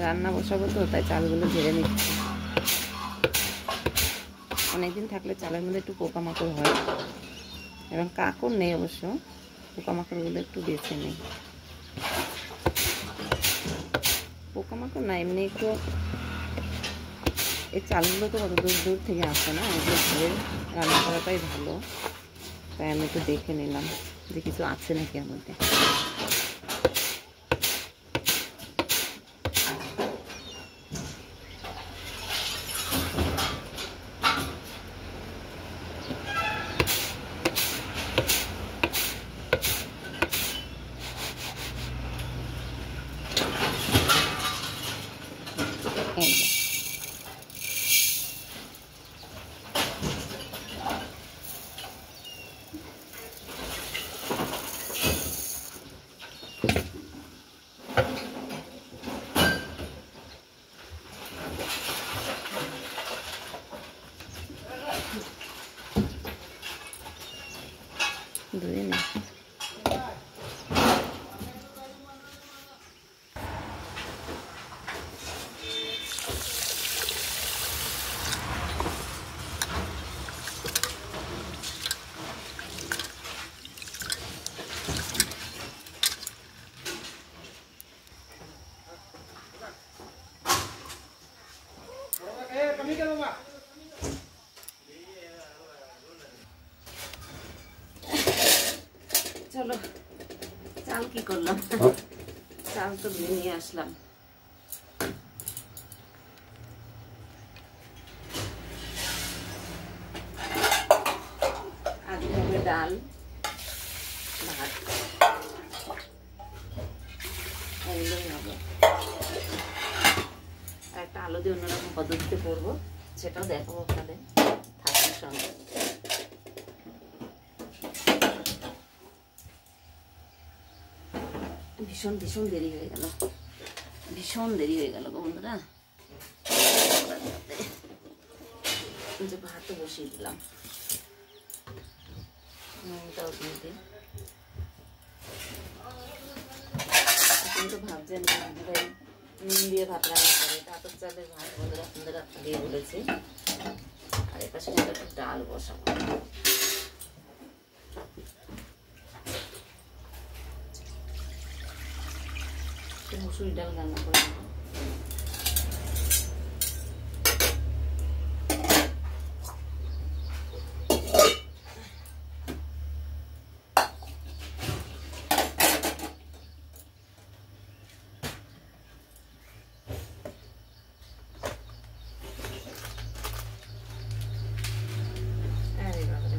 রান্না বসাবো তো, তাই চালগুলো ঝেড়ে নিচ্ছি। অনেকদিন থাকলে চালের মধ্যে একটু পোকামাকড় হয়, এবং কাকড় নেই অবশ্য, পোকামাকড়গুলো একটু বেছে নেই। পোকামাকড় না, এমনি একটু এই চালগুলো তো কত দূর দূর থেকে আসে না, এগুলো ধরে রান্না করাটাই ভালো। তাই আমি একটু দেখে নিলাম যে কিছু আছে নাকি এর মধ্যে। ধুয়ে নি। চলো, চাল কি করলাম, চাল তো ধুয়ে নিয়ে আসলাম। আজ হবে ডাল, ভাত, এগুলোই হবে। আর একটা আলু দিয়ে অন্যরকম পদ্ধতিতে করবো, সেটাও দেখাবো আপনাদের, থাকুন সঙ্গে। ভীষণ ভীষণ দেরি হয়ে গেল, ভীষণ দেরি হয়ে গেল বন্ধুরা। যে ভাতও বসিয়ে দিলাম, নুনটাও দিয়ে দিই। আপনি তো ভাবছেন নুন দিয়ে ভাত রান্না করে, এটা আতপ চালের ভাত বন্ধুরা, আপনাদের দিয়ে বলেছি। আর এর পাশে একটু ডাল বসাবো। মুসুরি ডাল রান্না করে নেবো।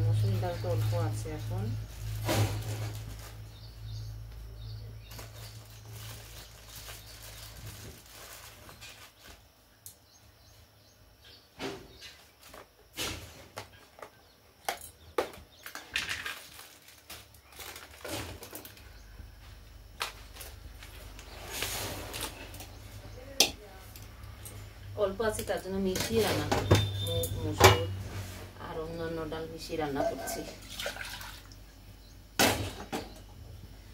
মুসুরি ডাল তো অল্প আছে এখন। অল্প আছে, তার জন্য মিশিয়ে রান্না করছি, মুগ, মসুর আর অন্যান্য ডাল মিশিয়ে রান্না করছি।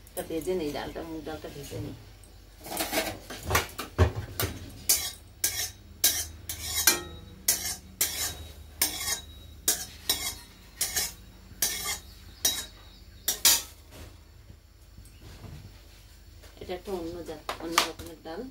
এটা ভেজে নেই, ডালটা, মুগ ডালটা ভেজে নেই। এটা একটা অন্য রকমের ডাল।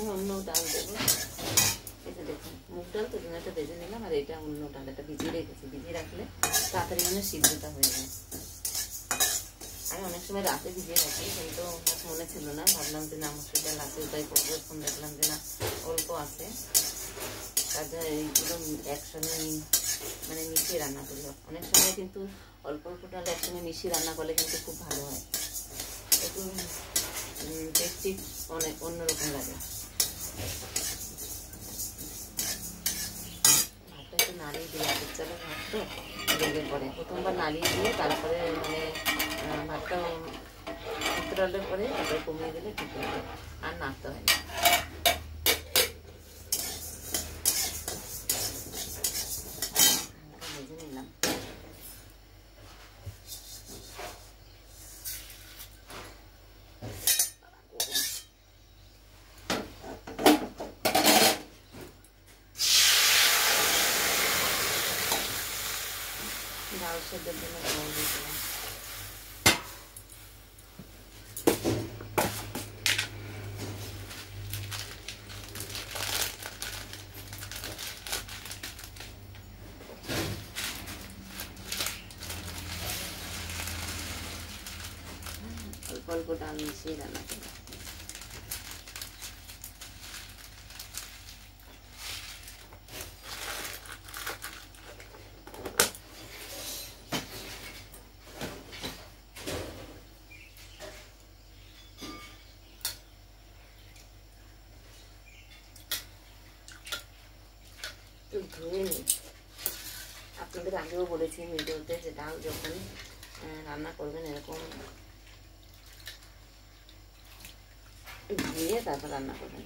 আমি অন্য ডাল দেবো। এই যে দেখুন মুগ ডাল তো জন্য একটা ভেজে নিলাম, আর এটা অন্য ডাল, এটা ভিজিয়ে রেখেছি। ভিজিয়ে রাখলে তাড়াতাড়ি মানে সিদ্ধটা হয়ে যায়। আমি অনেক সময় রাতে ভিজিয়ে রাখি, কিন্তু মনে ছিল না, ভাবলাম যে না মসুর ডাল আছে ওটাই করবো। এখন দেখলাম যে না অল্প আছে, তার জন্য এইগুলো একসঙ্গে মানে মিশিয়ে রান্না করি। অনেক সময় কিন্তু অল্প অল্প ডাল একসঙ্গে মিশিয়ে রান্না করলে কিন্তু খুব ভালো হয়, একটু টেস্টি অনেক অন্যরকম লাগে। ভাতটা একটু নাড়িয়ে দিয়ে আগের চালের ভাত তো লেগে পড়ে, প্রথমবার নাড়িয়ে দিয়ে তারপরে মানে ভাতটা উত্তরালের পরে তারপরে কমিয়ে দিলে ঠিক হয়ে যায়, আর নাড়তে হয় না। ভেজে নিলাম। ডাল সেদ্ধের জন্য জল দিয়েছিলাম। অল্প অল্প ডাল মিশিয়ে রান্না করি। ধুয়ে নিই। আপনাদের আগেও বলেছি ভিডিওতে যে ডাল যখন রান্না করবেন এরকম ধুয়ে তারপর রান্না করবেন,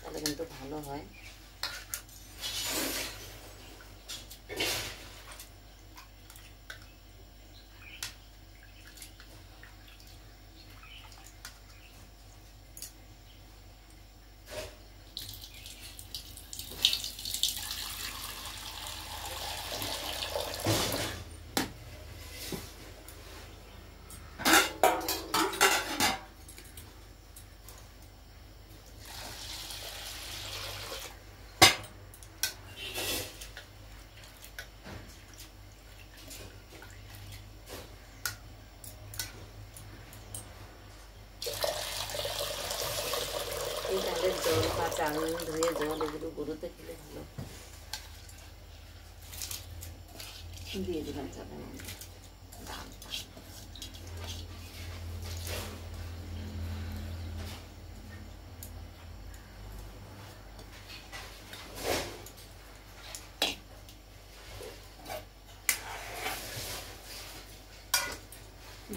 তাহলে কিন্তু ভালো হয়। এই ডালের জল বা চাল ধুয়ে জল এগুলো গরুতে খেলে ভালো। দিয়ে দিলাম চালের মধ্যে ডালটা।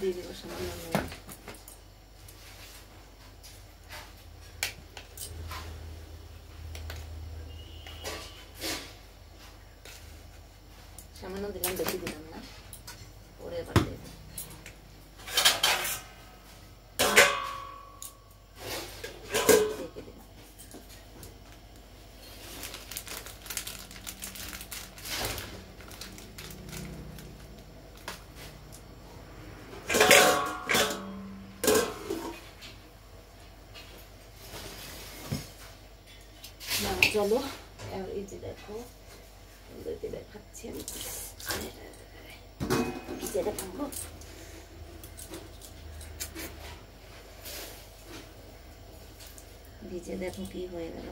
দিয়ে দিব সামান্য নুন। সামান্য দিলাম, বেশি দিলাম না। পরে এবার দিয়ে দেব। ঢেকে দিলাম। চলো এবার এই যে দেখো দেখাচ্ছি আমি, ভিজে দেখাবো। ভিজে দেখো কি হয়ে গেল।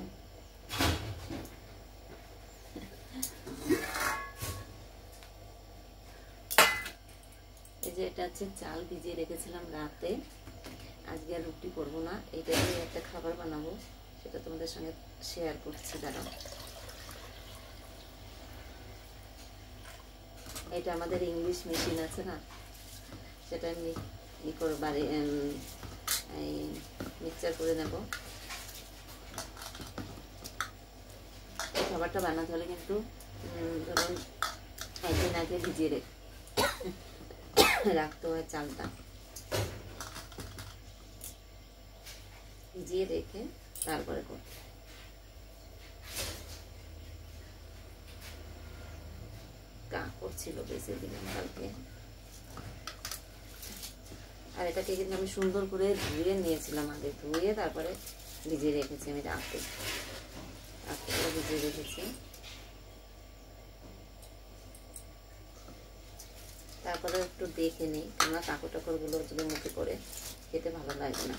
এই যে এটা হচ্ছে চাল ভিজিয়ে রেখেছিলাম রাতে, আজকে আর রুটি করবো না, এটা দিয়ে একটা খাবার বানাবো, সেটা তোমাদের সঙ্গে শেয়ার করছি। দাঁড়াও, এটা আমাদের ইংলিশ মেশিন আছে না, সেটা আমি ই করে বাড়ি মিক্সচার করে নেব। এই খাবারটা বানাতে হলে কিন্তু ধরুন একদিন আগে ভিজিয়ে রাখতে হয় চালটা, ভিজিয়ে রেখে তারপরে করতে। কাকড় ছিল বেঁচে দিলাম কালকে। আর এটাকে কিন্তু আমি সুন্দর করে ধুয়ে নিয়েছিলাম, আগে ধুয়ে তারপরে ভিজিয়ে রেখেছি আমি রাতে করে ভিজিয়ে রেখেছি। তারপরে একটু দেখে নিই, কেননা কাঁকড় টাকড়গুলো যদি মুখে পড়ে খেতে ভালো লাগবে না।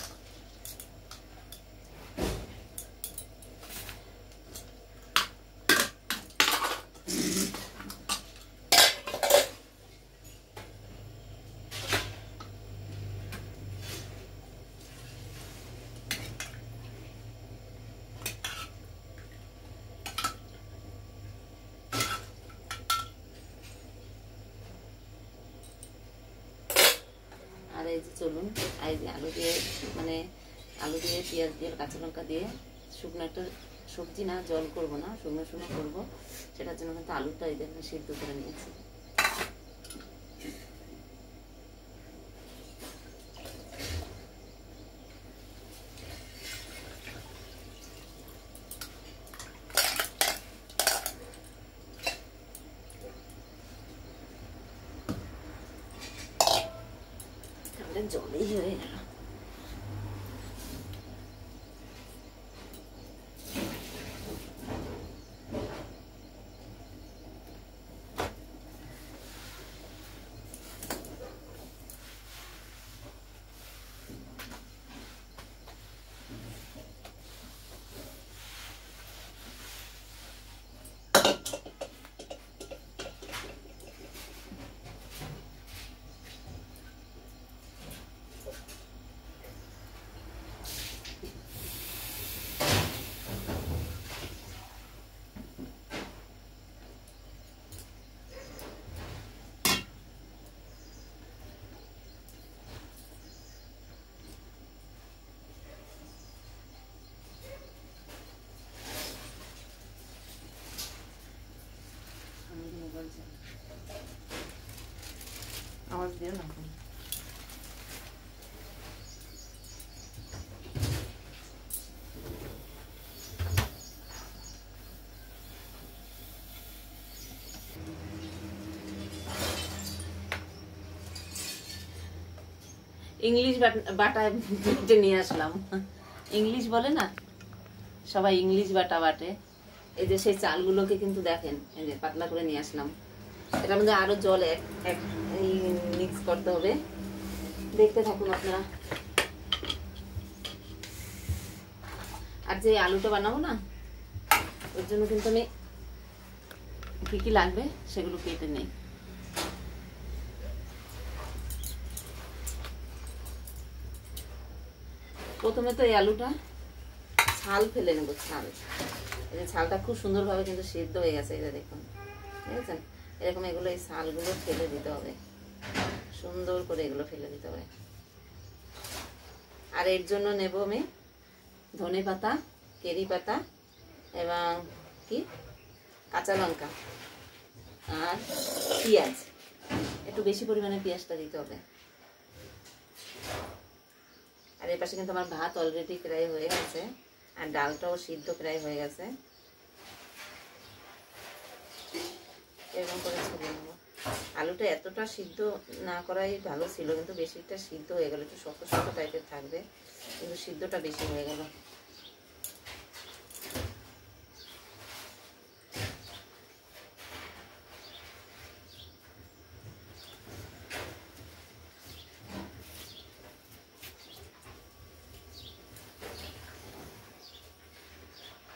আর এই যে চলুন, এই যে আলু দিয়ে পেঁয়াজ দিয়ে কাঁচা লঙ্কা দিয়ে শুকনো একটা সবজি না, জল করবো না, শুকনো শুকনো করবো। সেটার জন্য কিন্তু আলুটা এই জন্য সিদ্ধ করে নিয়েছি। জলেই হয়ে গেল। আওয়াজ দিও না। ইংলিশ বাটায় বেটে নিয়ে আসলাম। ইংলিশ বলে না সবাই, ইংলিশ বাটা বাটে। এই যে সেই চালগুলোকে কিন্তু দেখেন এই যে পাতলা করে নিয়ে আসলাম। এটার মধ্যে আরো জল মিক্স করতে হবে, দেখতে থাকুন আপনারা। আর যে আলুটা বানাবো না, ওর জন্য কিন্তু আমি কি কি লাগবে সেগুলো কেটে নেই। প্রথমে তো এই আলুটা ছাল ফেলে নেবো। ছাল, এই যে ছালটা খুব সুন্দরভাবে কিন্তু সিদ্ধ হয়ে গেছে, এটা দেখুন, ঠিক আছে? এরকম এগুলো এই ছালগুলো ফেলে দিতে হবে, সুন্দর করে এগুলো ফেলে দিতে হবে। আর এর জন্য নেব আমি ধনে পাতা, কেরি পাতা এবং কি কাঁচা লঙ্কা আর পেঁয়াজ। একটু বেশি পরিমাণে পেঁয়াজটা দিতে হবে। আর এর পাশে কিন্তু আমার ভাত অলরেডি প্রায় হয়ে গেছে, আর ডালটাও সিদ্ধ প্রায় হয়ে গেছে। এরকম করে ছুলে নেবো। আলুটা এতটা সিদ্ধ না করাই ভালো ছিল, কিন্তু বেশিটা সিদ্ধ হয়ে গেল। একটু শক্ত শক্ত টাইপের থাকবে, কিন্তু সিদ্ধটা বেশি হয়ে গেল।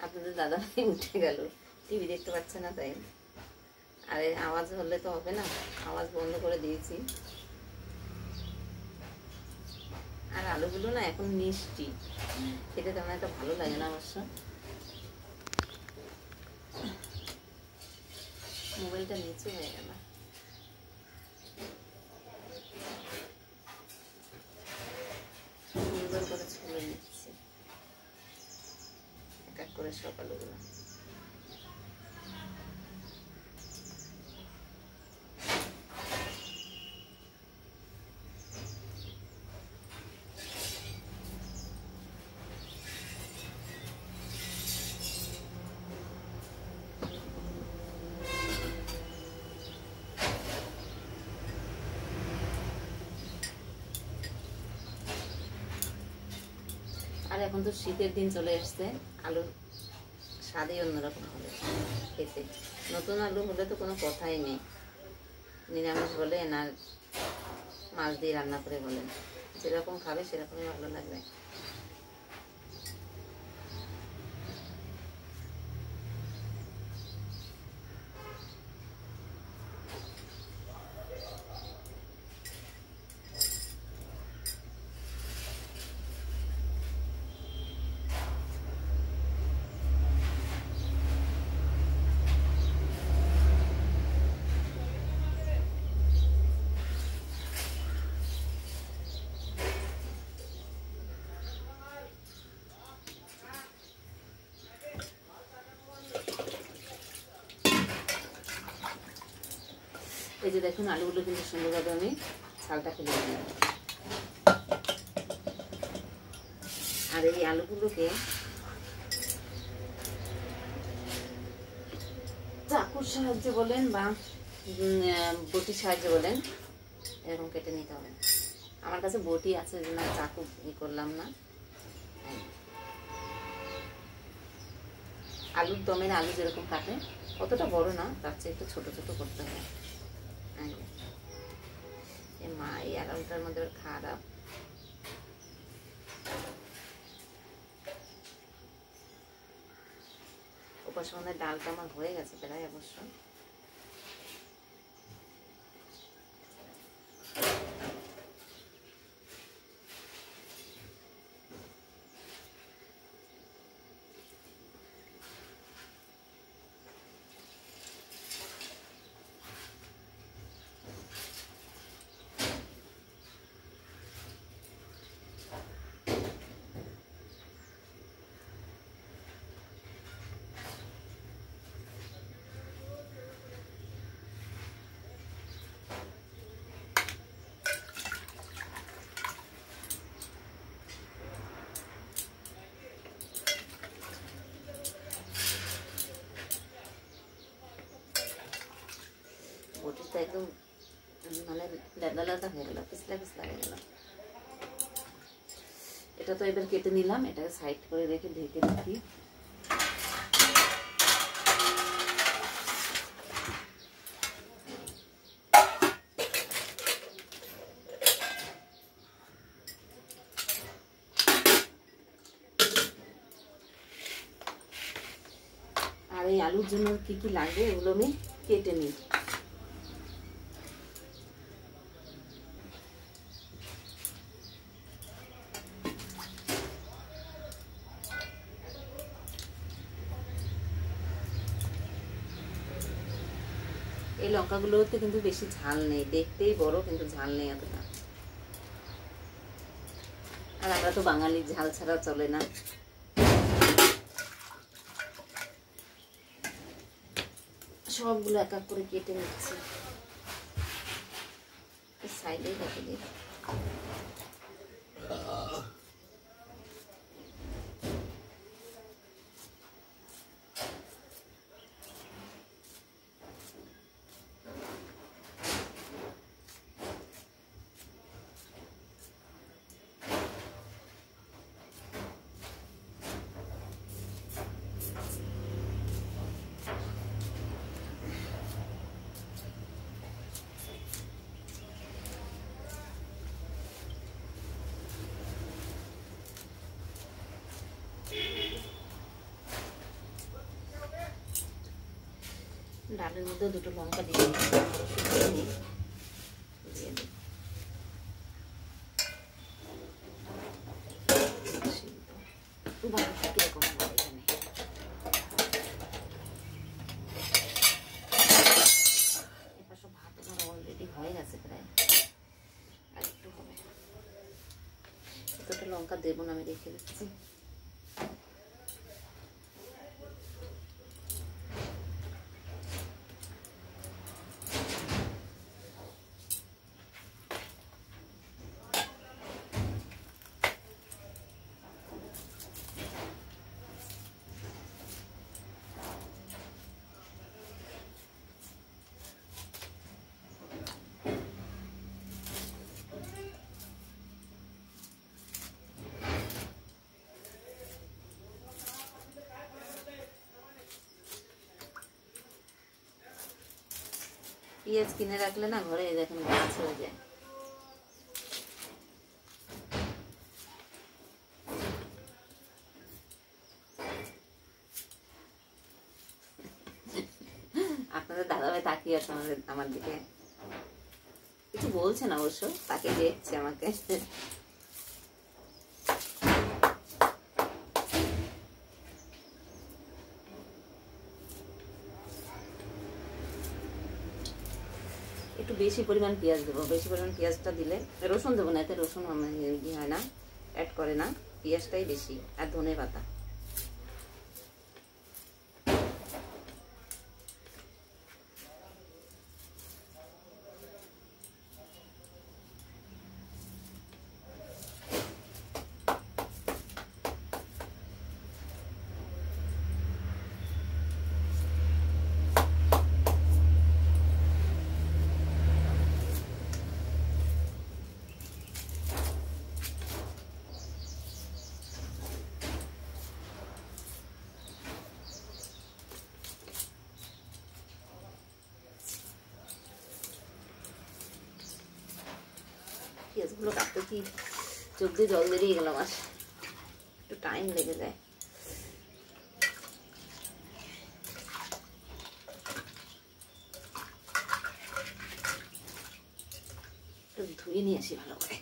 আপনাদের দাদা ভাই উঠে গেল, টিভি দেখতে পাচ্ছে না তাই। আর আওয়াজ হলে তো হবে না, আওয়াজ বন্ধ করে দিয়েছি। আর আলুগুলো না এখন মিষ্টি, খেতে তেমন একটা ভালো লাগে না অবশ্য। মোবাইলটা নিচে হয়ে গেল। সুন্দর করে ছুলে নিচ্ছি এক এক করে সব আলুগুলো। আর এখন তো শীতের দিন চলে এসছে, আলুর স্বাদই অন্যরকম হবে খেতে। নতুন আলু হলে তো কোনো কথাই নেই, নিরামিষ বলেন আর মাছ দিয়ে রান্না করে বলেন, যেরকম খাবে সেরকমই ভালো লাগবে। এই যে দেখুন আলুগুলো কিন্তু সুন্দরভাবে আমি ছালটা ফেলে দিলাম। আর এই আলুগুলোকে চাকুর সাহায্যে বলেন বা বটির সাহায্যে বলেন, এরকম কেটে নিতে হবে। আমার কাছে বটি আছে, না চাকু করলাম না। আলুর দমের আলু যেরকম কাটে অতটা বড় না, তার চেয়ে একটু ছোট ছোট করতে হবে। মা এই আলুটার মধ্যে খারাপ, উপাস মধ্যে ডালটা আমার হয়ে গেছে প্রায় অবশ্য। বটিটা একদম মানে লেদা লেদা হয়ে গেল, পিছলা পিছলা হয়ে গেল। এটা তো এবার কেটে নিলাম, এটাকে সাইড করে রেখে ঢেকে রাখি। আর এই আলুর জন্য কি কি লাগবে এগুলো আমি কেটে নিই। এই লঙ্কাগুলোতে কিন্তু বেশি ঝাল নেই, দেখতেই বড় কিন্তু ঝাল নেই এতটা। আর আমরা তো বাঙালি, ঝাল ছাড়া চলে না। সবগুলো এক এক করে কেটে নিচ্ছি, সাইডেই রেখে দিই। ডালের মধ্যে দুটো লঙ্কা দিয়ে দিই। ভাত আমার অলরেডি হয়ে গেছে প্রায়, আর একটু হবে। এতটা লঙ্কা দেবো না, আমি রেখে দিচ্ছি। পেঁয়াজ কিনে রাখলে না ঘরে দেখেন গাছ হয়ে যায়। আপনাদের দাদাভাই তাকিয়ে আছে আমার দিকে, কিছু বলছে না অবশ্য, তাকে দেখছে আমাকে। একটু বেশি পরিমাণ পেঁয়াজ দেবো, বেশি পরিমাণ পেঁয়াজটা দিলে, রসুন দেবো না, এতে রসুন হয় না, অ্যাড করে না, পেঁয়াজটাই বেশি, আর ধনে পাতা। পেঁয়াজগুলো কাটতে কি চোখ দিয়ে জল বেরিয়ে গেল আমার, একটু টাইম লেগে যায়। একটু ধুয়ে নিয়ে আসি ভালো করে।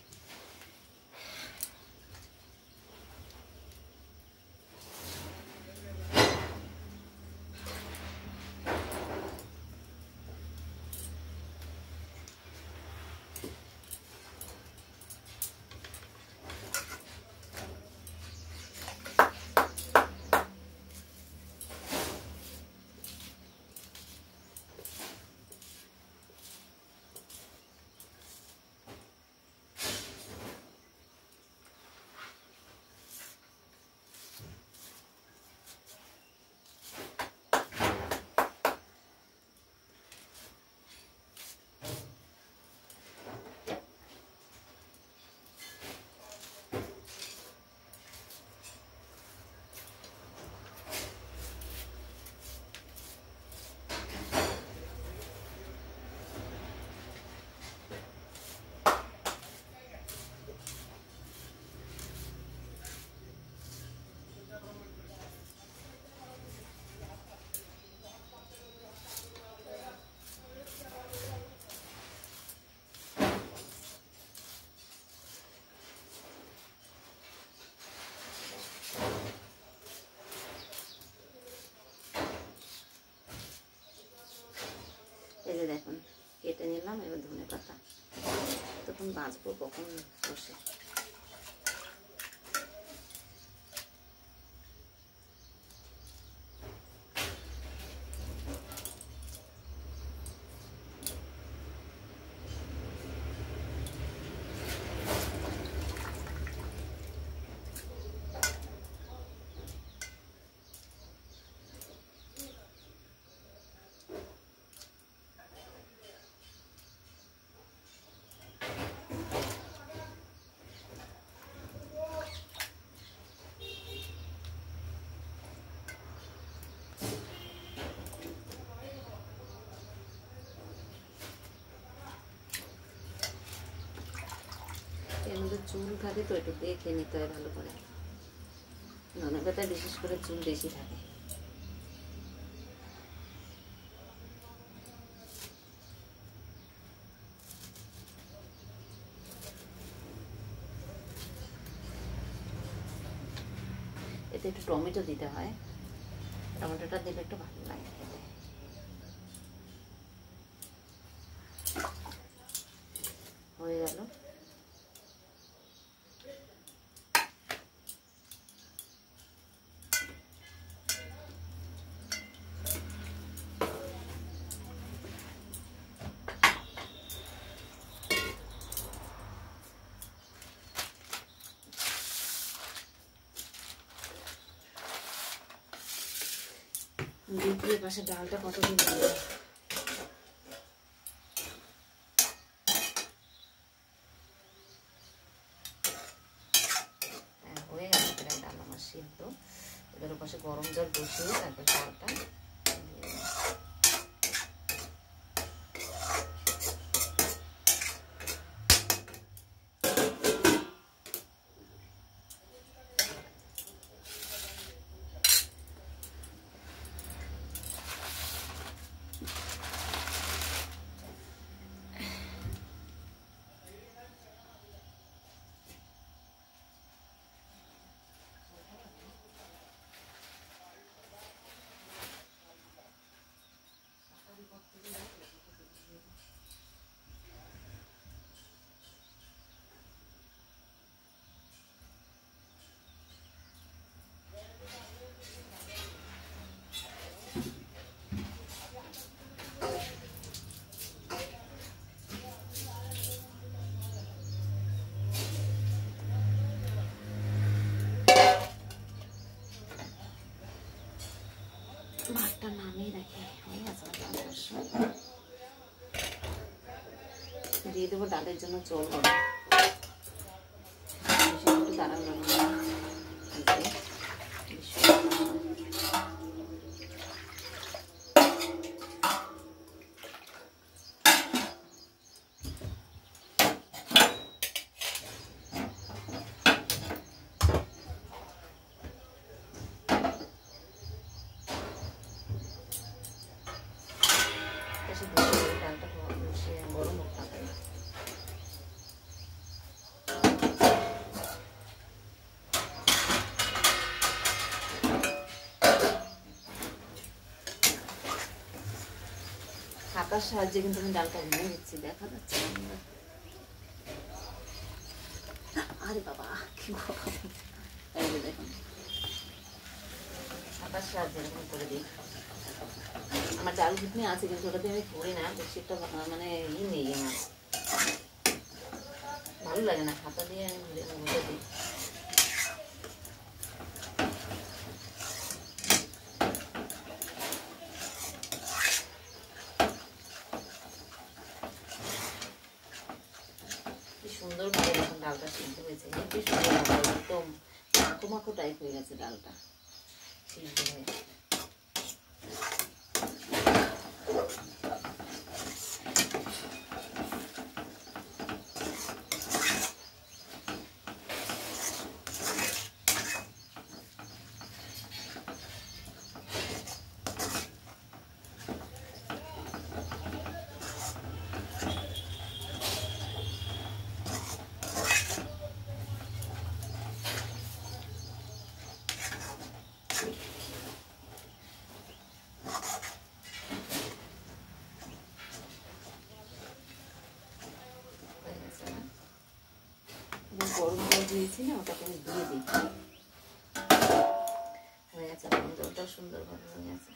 এই যে দেখুন কেটে নিলাম, এবার ধনে পাতা, তখন বাঁচবো কখন বসে। এর মধ্যে চুল থাকে তো একটু দেখে নিতে হয় ভালো করে, ধনে পাতায় বিশেষ করে চুল বেশি থাকে। এতে একটু টমেটো দিতে হয়, টমেটোটা দিলে একটু ভালো লাগে খেতে। হয়ে গেল। দ্বিতীয় পাশে ডালটা কতদিন হবে, হয়ে গেল প্রায় ডাল আমার সিদ্ধ। এবার পাশে গরম জল বসিয়ে তারপর চালটা দিয়ে দেবো ডালের জন্য জল হবে, একটু দাঁড়ান ডালটা গরম হোক তাড়াতাড়ি। হাতার সাহায্যে কিন্তু আমি ডালটা ভেঙে দিচ্ছি, দেখা যাচ্ছে না। আরে বাবা কি গরম, এই যে দেখুন হাতার সাহায্যে এরকম করে দিই। আমার ডাল ঘুটনি আছে কিন্তু ওটাতে আমি করি না, বেশি একটা মানে নেই, আমার ভালো লাগে না, হাতা দিয়ে আমি ঘুরে দিই। সুন্দরভাবে যখন ডালটা সিদ্ধ হয়েছে, হেবি সুন্দর, একদম মাখো মাখো টাইপ হয়ে গেছে ডালটা সিদ্ধ হয়ে। গরম জল দিয়েছি না, ওটাকে আমি দিয়ে দিই, হয়ে গেছে, জলটাও সুন্দরভাবে হয়ে গেছে।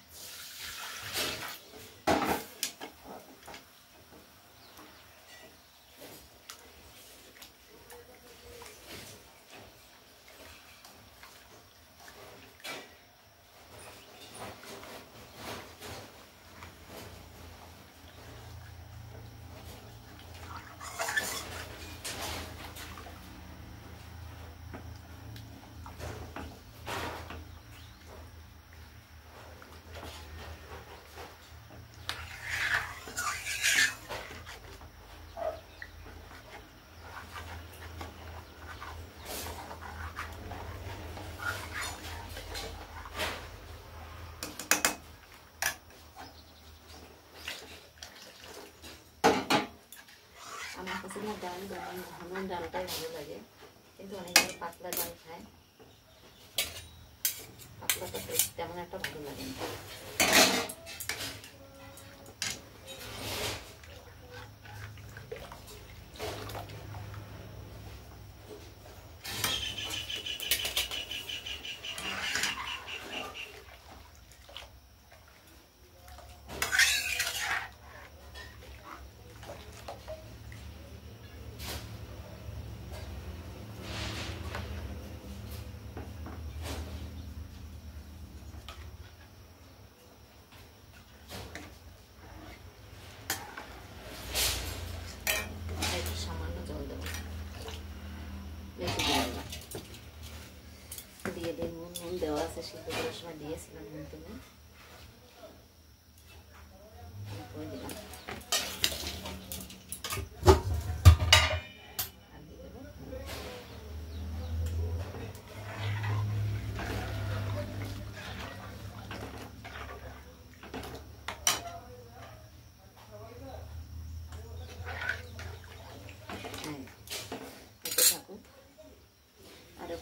আমার কাছে না ডাল ঘন ডালটাই ভালো লাগে, কিন্তু অনেকে পাতলা ডাল খায়, পাতলাটা তেমন একটা ভালো লাগে না। দিয়ে দিন নুন দেওয়া আছে, সিদ্ধ করার সময় দিয়েছিলাম নুন তুলে করে দিলাম।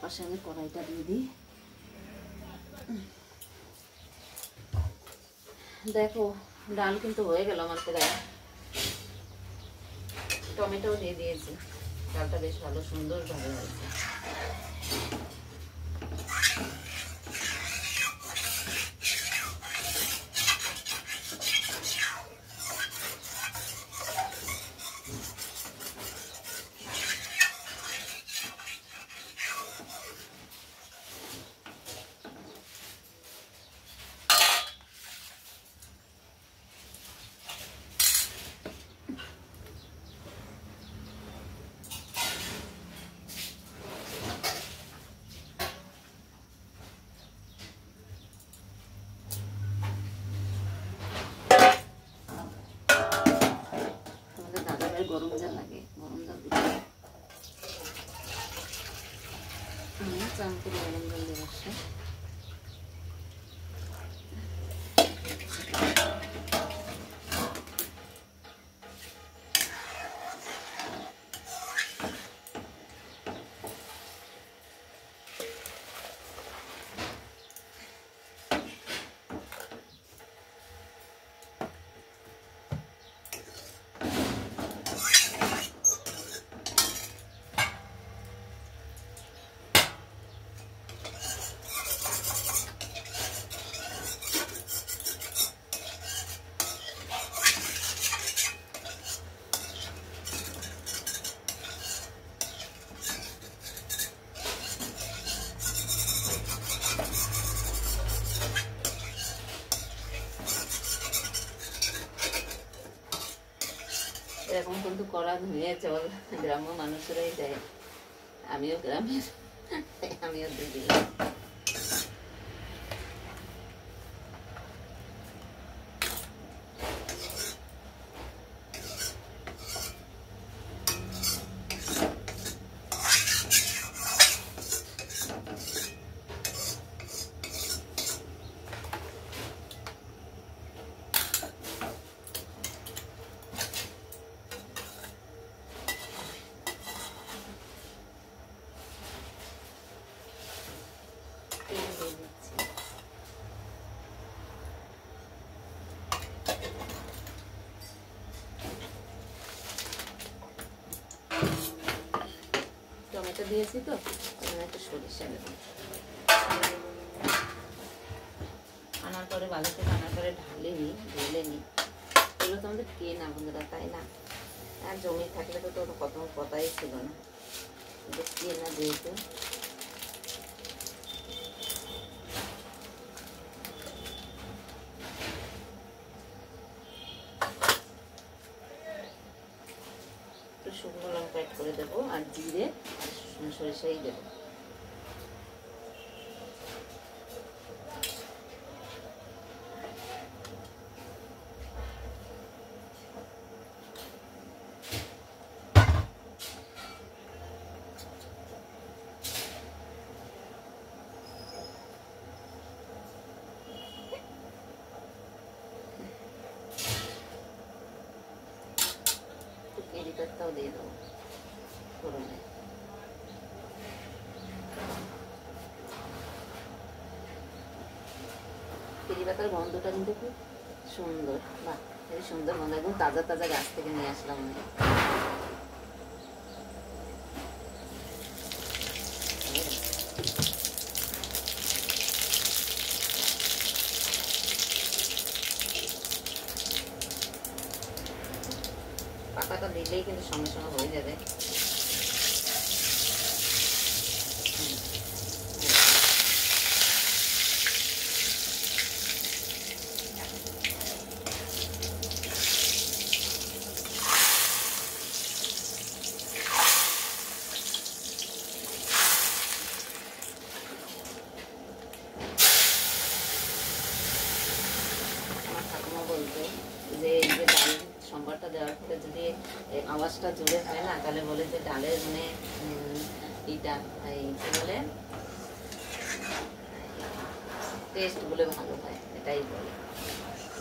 পাশে আমি কড়াইটা দিয়ে দিই। দেখো ডাল কিন্তু হয়ে গেল আমার প্রায়, টমেটো দিয়ে দিয়েছি, ডালটা বেশ ভালো সুন্দর ভাবে হয়েছে। মজা লাগে গরম জল দিতে। আমি চান করে গরম জল দিয়ে বসে এরকম কিন্তু করা ধুয়ে জল গ্রাম্য মানুষেরাই দেয়, আমিও গ্রামের, আমিও দিদি। টমেটো দিয়েছি তো একটা সরিষা দেবো, আনার পরে বাজার থেকে আনার পরে ঢালিনি, ঢেলে নি। এগুলো তো আমাদের কে না বন্ধুরা, তাই না? আর জমি থাকলে তো তোর কত কথাই ছিল না, কে না যেহেতু। শুকনো লঙ্কা অ্যাড করে দেবো আর জিরে আর সরিষাই দেবো। কেরিটারটাও দিয়ে দেবো ফোড়নে। কেরি পাতার গন্ধটা কিন্তু খুব সুন্দর, বাহ খুবই সুন্দর গন্ধ, একদম তাজা তাজা গাছ থেকে নিয়ে আসলাম আমি। পাতাটা দিলেই কিন্তু সঙ্গে সঙ্গে হয়ে যাবে। আমার ঠাকুমা বলতো যে এই যে ডাল সম্বারটা দেওয়ার পরে যদি আওয়াজটা জোরে হয় না, তাহলে বলে যে ডালের মানে এটা কি বলে টেস্ট বলে ভালো হয়, এটাই বলে,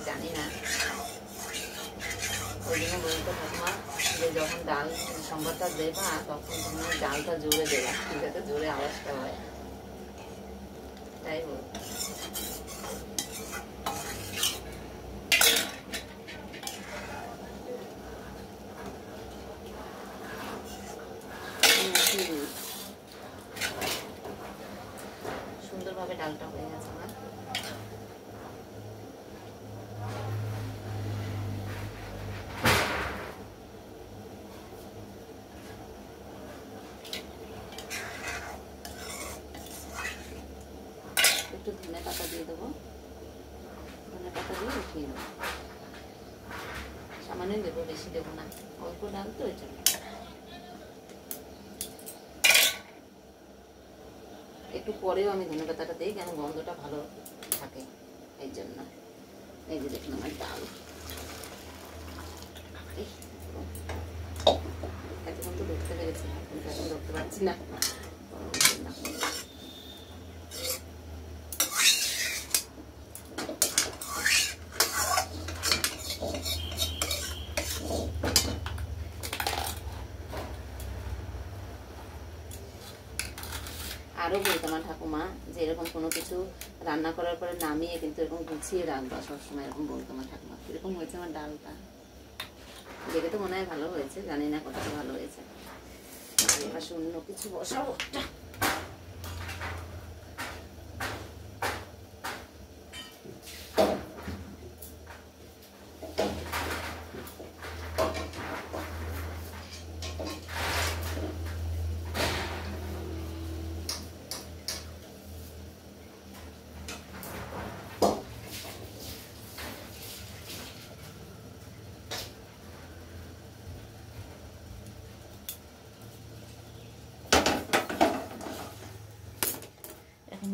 জানি না। ওই জন্য বলতো ঠাকুমা যে যখন ডাল সম্বারটা দেবা তখন তুমি ডালটা জোরে দেবা, যাতে জোরে আওয়াজটা হয়, তাই বল। সুন্দরভাবে ডালটা হয়ে গেছে আমার। একটু ধনে পাতা দিয়ে দেবো, ধনে পাতা দিয়ে উঠিয়ে নেবো, সামান্য দেবো, বেশি দেবো না, অল্প ডাল তো ওই জন্য। একটু পরেও আমি ধনে পাতাটা দিই, কেন গন্ধটা ভালো থাকে এই জন্য। এই যে দেখুন আমার ডাল। পারছি না। আরও বলতো আমার ঠাকুমা যে এরকম কোনো কিছু রান্না করার পরে নামিয়ে কিন্তু এরকম গুছিয়ে রাখবা সবসময়, এরকম বলতো আমার ঠাকুমা। কিরকম হয়েছে আমার ডালটা? দেখে তো মনে হয় ভালো হয়েছে, জানি না কতটা ভালো হয়েছে। এবার অন্য কিছু বসাবো।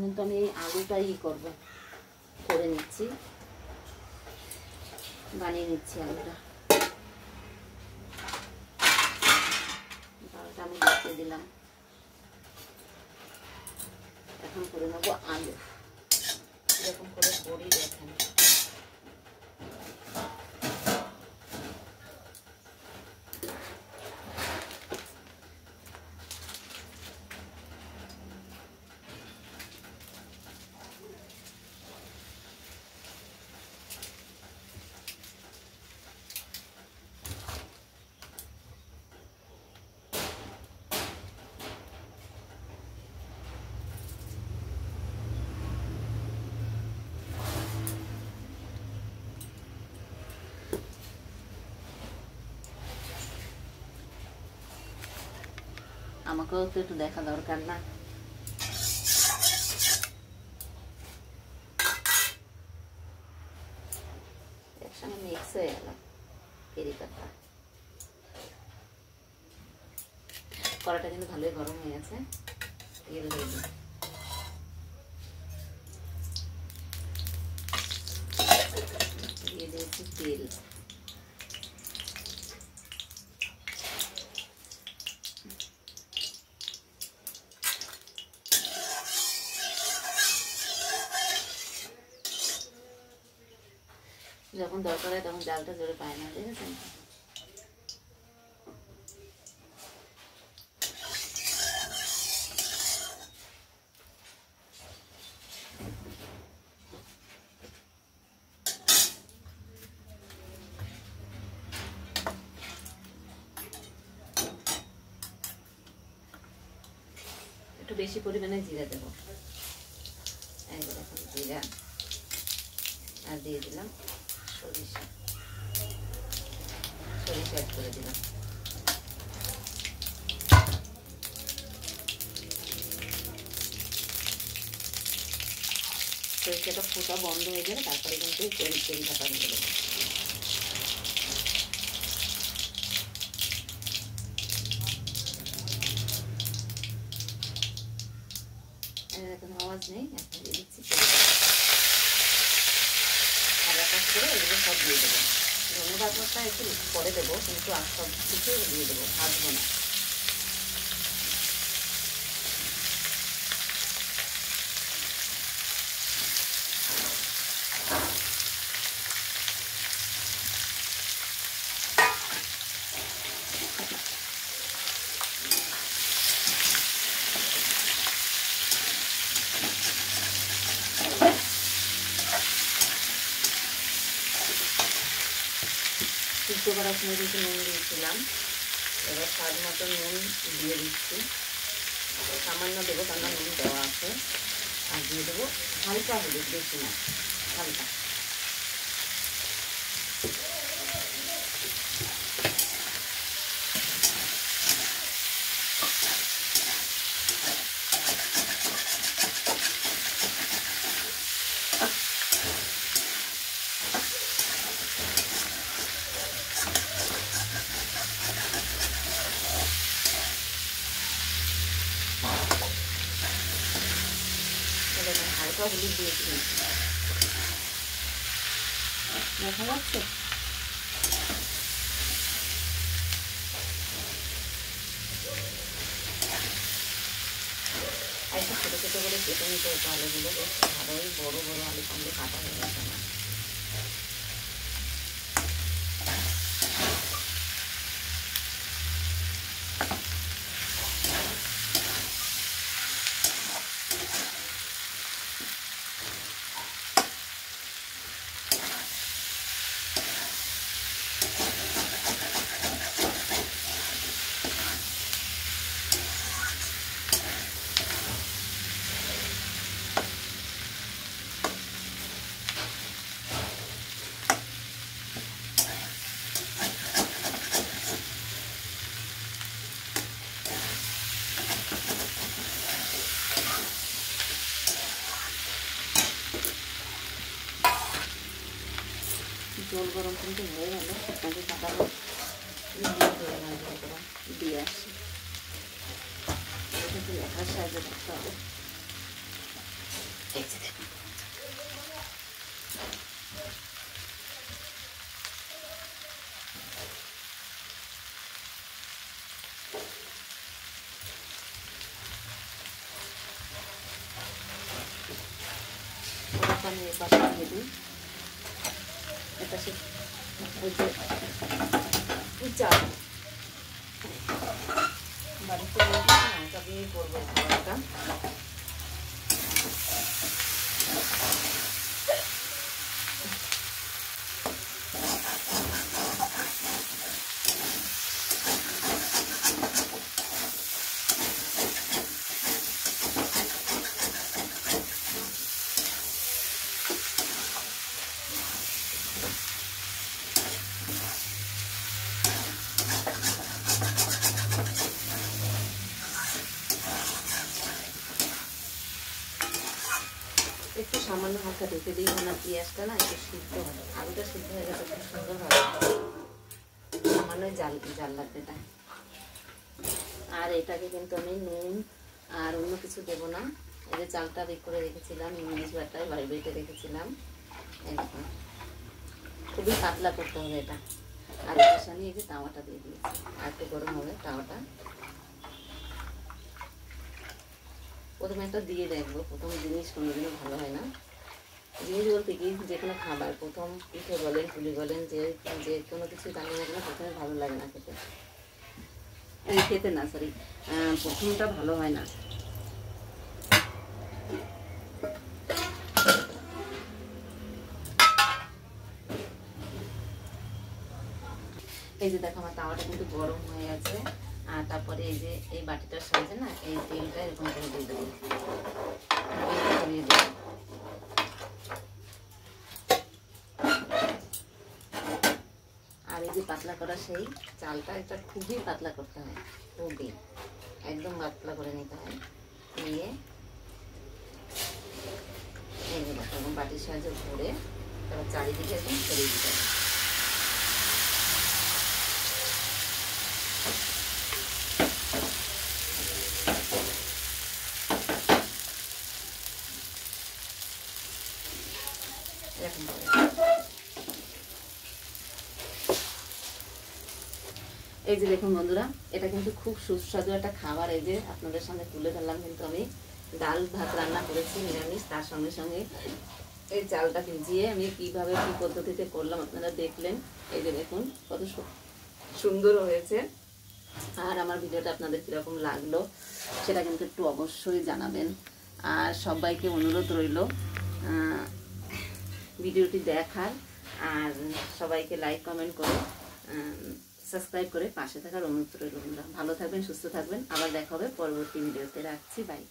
কিন্তু আমি এই আলুটাই করবো, করে নিচ্ছি, বানিয়ে নিচ্ছি আলুটা। ডালটা আমি দিয়ে দিলাম, এখন করে নেবো আলু। এরকম করে করি দেখেন। আমাকেও তো একটু দেখা দরকার না? একসঙ্গে মিক্স হয়ে গেল কেরি পাতা। কড়াটা কিন্তু ভালোই গরম হয়ে গেছে। তেল দিয়ে দিই, দিয়ে দিয়েছি তেল। যখন দরকার হয় তখন জালটা জোরে পায় না, ঠিক আছে? একটু বেশি পরিমাণে জিরা দেবো। এই দেখুন জিরা, আর দিয়ে দিলাম সরিষা। সরিষা অ্যাড করে দিলাম। সরিষাটা ফোটা বন্ধ হয়ে গেলে তারপরে কিন্তু তেল ঢাকা দিয়ে দেবো। এখন আওয়াজ নেই, এখন দিয়ে দিচ্ছি আর এক করে এগুলো সব দিয়ে দেবো। ধন্যবাদ মশলা একটু পরে দেবো, কিন্তু আর সব কিছু দিয়ে দেবো, ভাজবো না। সিদ্ধ করার সময় কিন্তু নুন দিয়েছিলাম, এবার স্বাদ মতো নুন দিয়ে দিচ্ছি। সামান্য দেবো, কারণ নুন দেওয়া আছে। আর দিয়ে দেবো হালকা হলুদ, বেশি না, হালকা। হালকা হলুদ দিয়েছি, দেখা যাচ্ছে। ছোট করে কেটে নিতে হতো আলুগুলো, বেশ ভালোই বড় বড় আলু সঙ্গে কাটা হয়ে গেছে না। জল গরম কিন্তু হয়ে গেল, আপনাকে কাটানো দিয়ে আসি। এটা কিন্তু লেখার সাহায্যে রাখতে হবে। আমি এপাশে দিয়ে দিই, এপাশে ওই যে চাল বাড়িতে ওটা দিয়ে করবো খাবারটা। একটু সামান্য হালকা ঢেকে দিই, না পেঁয়াজটা না একটু সিদ্ধ হবে, আলুটা সিদ্ধ হয়ে গেছে খুব সুন্দর হবে। সামান্য জাল লাগবে তাই। আর এটাকে কিন্তু আমি নুন আর অন্য কিছু দেবো না। এই যে চালটা করে রেখেছিলাম, ইংলিশ বাটায় বেটে রেখেছিলাম, এরকম খুবই পাতলা করতে হবে এটা। আর এটার সঙ্গে এই যে তাওয়াটা দিয়ে দিয়েছি, আর একটু গরম হবে তাওয়াটা। প্রথমে একটা দিয়ে দেখবো, প্রথম জিনিস কোনোদিনও ভালো হয় না। জিনিস বলতে কি, যে কোনো খাবার প্রথম পিঠে বলেন পুলি বলেন, যে কোনো কিছু রান্না না করলে প্রথমে ভালো লাগে না খেতে, খেতে না সরি, প্রথমটা ভালো হয় না। এই যে দেখো আমার তাওয়াটা কিন্তু গরম হয়ে গেছে। আর তারপরে এই যে এই বাটিটার সাইজে না এই তেলটা এরকম করে দিয়ে দেবো, দিয়ে দেবো। আর এই যে পাতলা করা সেই চালটা, এটা খুবই পাতলা করতে হয়, খুবই একদম পাতলা করে নিতে হয়। নিয়ে এই যে দেখো বাটির সাহায্যে ভরে তারপর চারিদিকে একদম ছড়িয়ে দিতে হবে। এরকম করে এই যে দেখুন বন্ধুরা, এটা কিন্তু খুব সুস্বাদু একটা খাবার। এই যে আপনাদের সামনে তুলে ধরলাম, কিন্তু আমি ডাল ভাত রান্না করেছি নিরামিষ, তার সঙ্গে সঙ্গে এই চালটা ভিজিয়ে আমি কিভাবে কি পদ্ধতিতে করলাম আপনারা দেখলেন। এই যে দেখুন কত সুন্দর হয়েছে। আর আমার ভিডিওটা আপনাদের কীরকম লাগলো সেটা কিন্তু একটু অবশ্যই জানাবেন। আর সবাইকে অনুরোধ রইল ভিডিওটি দেখার, আর সবাইকে লাইক কমেন্ট করে সাবস্ক্রাইব করে পাশে থাকার অনুরোধ রইল। ভালো থাকবেন, সুস্থ থাকবেন, আবার দেখা হবে পরবর্তী ভিডিওতে। রাখছি, বাই।